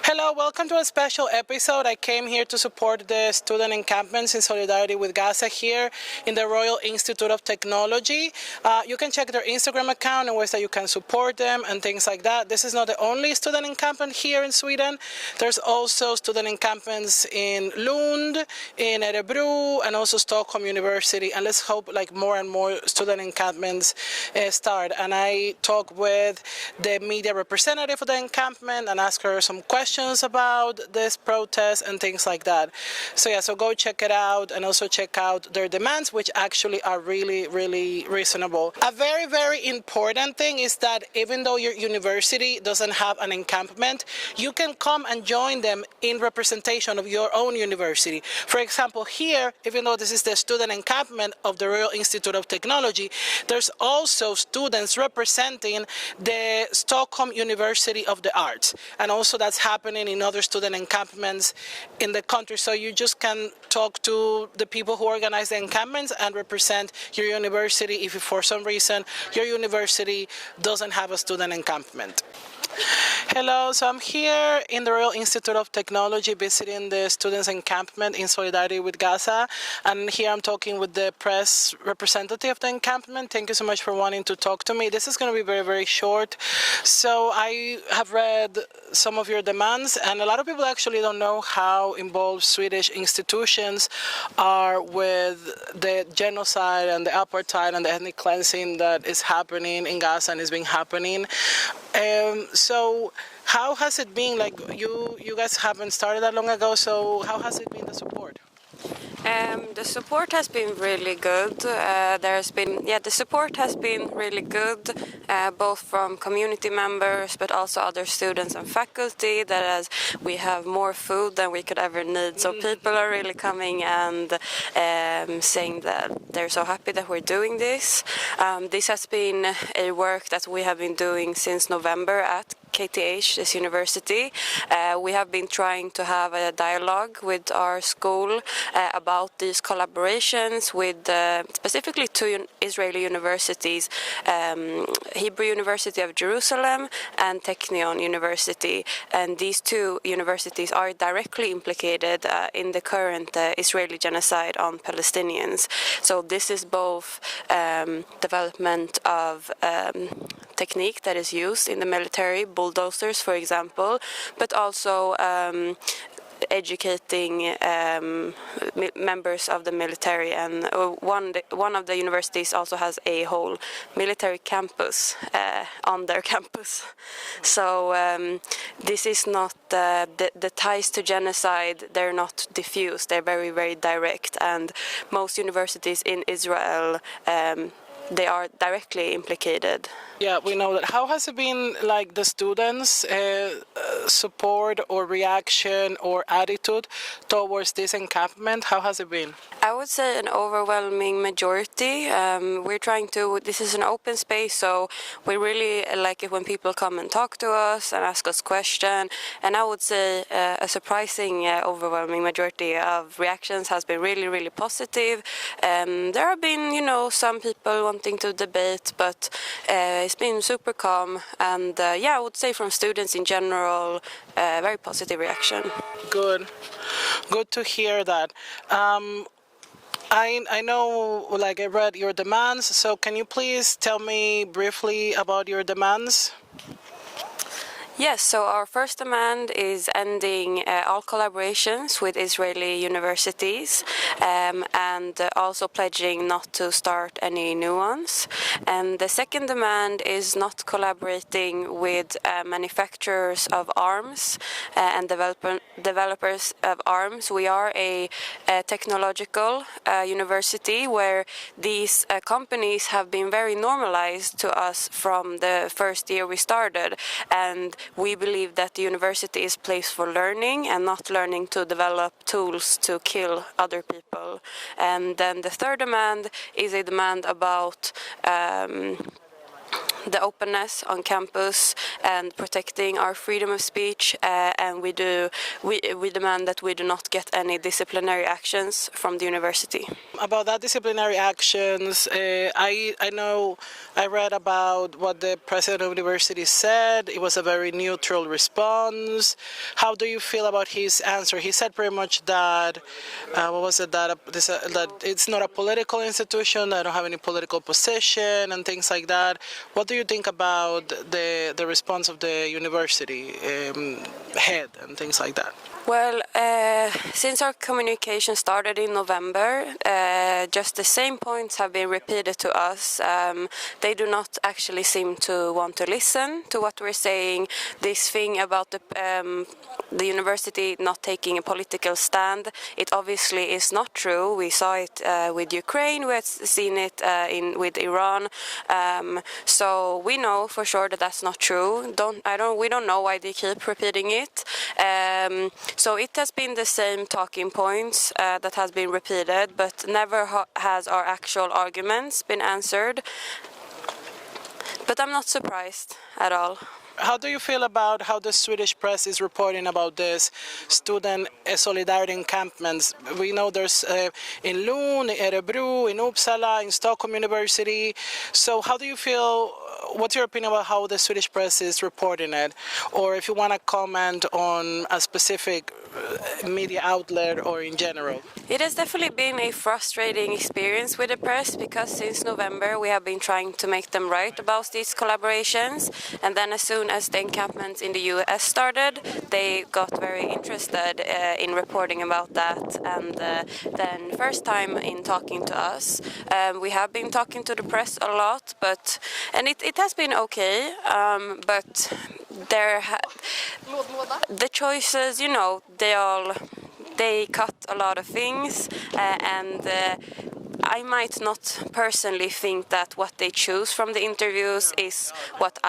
Hello, welcome to a special episode. I came here to support the student encampments in solidarity with Gaza here in the Royal Institute of Technology. You can check their Instagram account and ways that you can support them and things like that. This is not the only student encampment here in Sweden. There's also student encampments in Lund, in Örebro, and also Stockholm University. And let's hope like more and more student encampments start. And I talked with the media representative of the encampment and asked her some questions about this protest and things like that. So go check it out and also check out their demands, which actually are really, really reasonable. A very, very important thing is that even though your university doesn't have an encampment, you can come and join them in representation of your own university. For example, here, even though this is the student encampment of the Royal Institute of Technology, there's also students representing the Stockholm University of the Arts. And also that's happening in other student encampments in the country. So you just can talk to the people who organize the encampments and represent your university if for some reason your university doesn't have a student encampment. Hello, so I'm here in the Royal Institute of Technology visiting the students' encampment in solidarity with Gaza, and here I'm talking with the press representative of the encampment. Thank you so much for wanting to talk to me. This is going to be very, very short. So I have read some of your demands, and a lot of people actually don't know how involved Swedish institutions are with the genocide and the apartheid and the ethnic cleansing that is happening in Gaza and is being happening. So how has it been, like you guys haven't started that long ago, so how has it been, the support? The support has been really good. The support has been really good, both from community members, but also other students and faculty. That as we have more food than we could ever need, so people are really coming and saying that they're so happy that we're doing this. This has been a work that we have been doing since November at KTH, this university. We have been trying to have a dialogue with our school about these collaborations with specifically two Israeli universities, Hebrew University of Jerusalem and Technion University. And these two universities are directly implicated in the current Israeli genocide on Palestinians. So this is both development of technique that is used in the military, bulldozers, for example, but also educating members of the military, and one of the universities also has a whole military campus on their campus. So this is not the ties to genocide, they're not diffuse, they're very, very direct, and most universities in Israel they are directly implicated. Yeah, we know that. How has it been, like, the students' support or reaction or attitude towards this encampment? How has it been? I would say an overwhelming majority. This is an open space, so we really like it when people come and talk to us and ask us questions. And I would say a surprising, overwhelming majority of reactions has been really, really positive. There have been, some people wanting to debate, but it's been super calm. And I would say from students in general, very positive reaction. Good to hear that. I know, like, I read your demands, so can you please tell me briefly about your demands? Yes, so our first demand is ending all collaborations with Israeli universities and also pledging not to start any new ones. And the second demand is not collaborating with manufacturers of arms and developers of arms. We are a technological university where these companies have been very normalized to us from the first year we started, and we believe that the university is a place for learning and not learning to develop tools to kill other people. And then the third demand is a demand about the openness on campus and protecting our freedom of speech, and we demand that we do not get any disciplinary actions from the university. About that disciplinary actions, I know I read about what the president of the university said. It was a very neutral response. How do you feel about his answer? He said pretty much that, that it's not a political institution, I don't have any political position and things like that. What do you think about the response of the university head and things like that? Well, since our communication started in November, just the same points have been repeated to us. They do not actually seem to want to listen to what we're saying. This thing about the university not taking a political stand, it obviously is not true. We saw it with Ukraine, we have seen it with Iran. So we know for sure that that's not true. We don't know why they keep repeating it. So it has been the same talking points that has been repeated, but never has our actual arguments been answered. But I'm not surprised at all. How do you feel about how the Swedish press is reporting about this student solidarity encampments? We know there's in Lund, in Örebro, in Uppsala, in Stockholm University. So how do you feel, what's your opinion about how the Swedish press is reporting it? Or if you want to comment on a specific media outlet or in general? It has definitely been a frustrating experience with the press because since November we have been trying to make them write about these collaborations, and then as soon as the encampments in the US started, they got very interested in reporting about that, and then first time in talking to us. We have been talking to the press a lot, and it has been okay, but the choices, you know, they cut a lot of things, and I might not personally think that what they choose from the interviews is what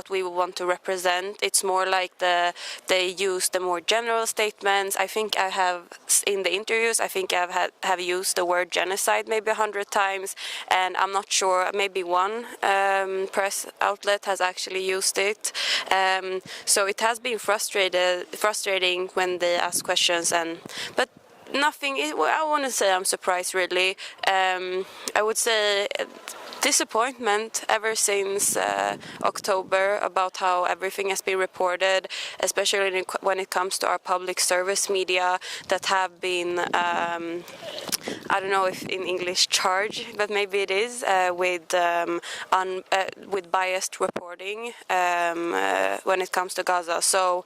we would want to represent. It's more like they use the more general statements. I think I have in the interviews. I think I have used the word genocide maybe 100 times, and I'm not sure. Maybe one press outlet has actually used it. So it has been frustrating when they ask questions, but. Nothing. I wouldn't say I'm surprised really. I would say disappointment ever since October about how everything has been reported, especially when it comes to our public service media that have been, I don't know if in English charged, but maybe it is, with biased reporting when it comes to Gaza. So.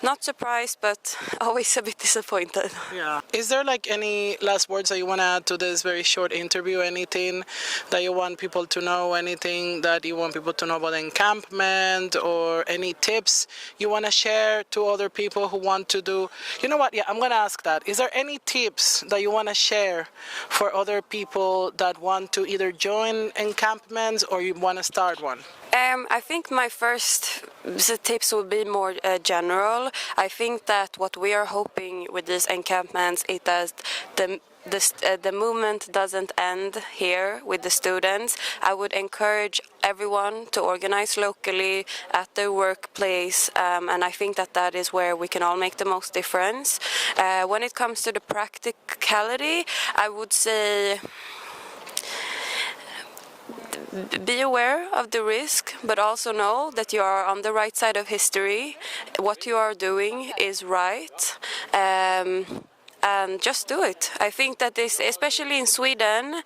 Not surprised, but always a bit disappointed. Yeah. Is there like any last words that you want to add to this very short interview? Anything that you want people to know? Anything that you want people to know about the encampment, or any tips you want to share to other people who want to do? You know what? Yeah, I'm going to ask that. Is there any tips that you want to share for other people that want to either join encampments or you want to start one? I think my first tips would be more general. I think that what we are hoping with these encampments is that the movement doesn't end here with the students. I would encourage everyone to organize locally at their workplace, and I think that is where we can all make the most difference. When it comes to the practicality, I would say be aware of the risk, but also know that you are on the right side of history. What you are doing is right. And just do it. I think that this, especially in Sweden,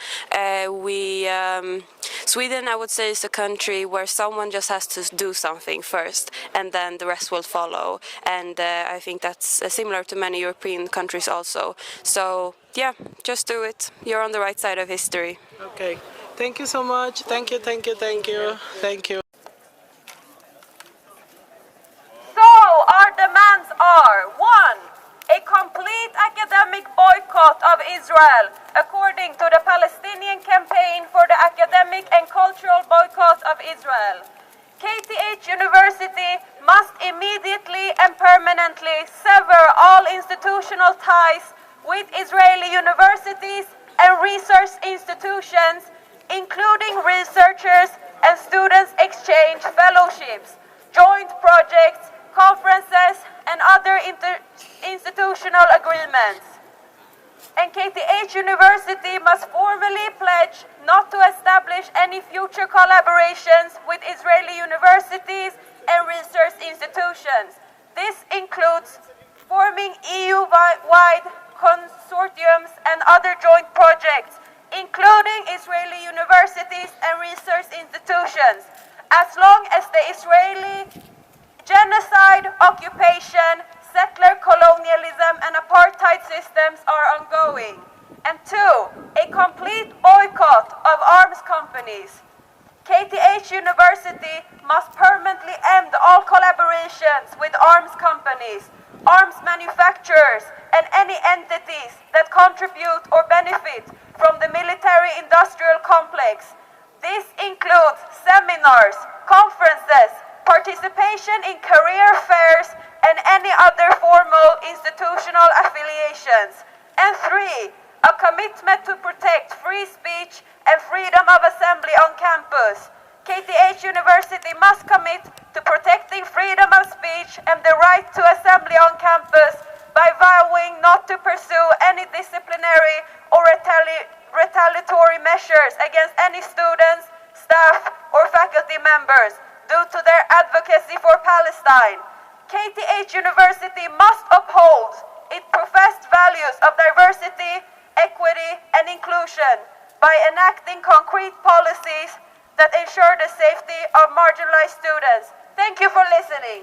Sweden, I would say, is a country where someone just has to do something first, and then the rest will follow. And I think that's similar to many European countries also. So, yeah, just do it. You're on the right side of history. Okay. Thank you so much. Thank you, thank you, thank you. Thank you. So, our demands are: 1. A complete academic boycott of Israel, according to the Palestinian Campaign for the Academic and Cultural Boycott of Israel. KTH University must immediately and permanently sever all institutional ties with Israeli universities and research institutions, including researchers and students exchange fellowships, joint projects, conferences, and other institutional agreements. And KTH University must formally pledge not to establish any future collaborations with Israeli universities and research institutions. This includes forming EU-wide consortiums and other joint projects, including Israeli universities and research institutions, as long as the Israeli genocide, occupation, settler colonialism, and apartheid systems are ongoing. And two, a complete boycott of arms companies. KTH University must permanently end all collaborations with arms companies, arms manufacturers, and any entities that contribute or benefit from the military-industrial complex. This includes seminars, conferences, participation in career fairs, and any other formal institutional affiliations. And three, a commitment to protect free speech and freedom of assembly on campus. KTH University must commit to protecting freedom of speech and the right to assembly on campus by vowing not to pursue any disciplinary or retaliatory measures against any students, staff, or faculty members due to their advocacy for Palestine. KTH University must uphold its professed values of diversity, equity, and inclusion by enacting concrete policies that ensure the safety of marginalized students. Thank you for listening.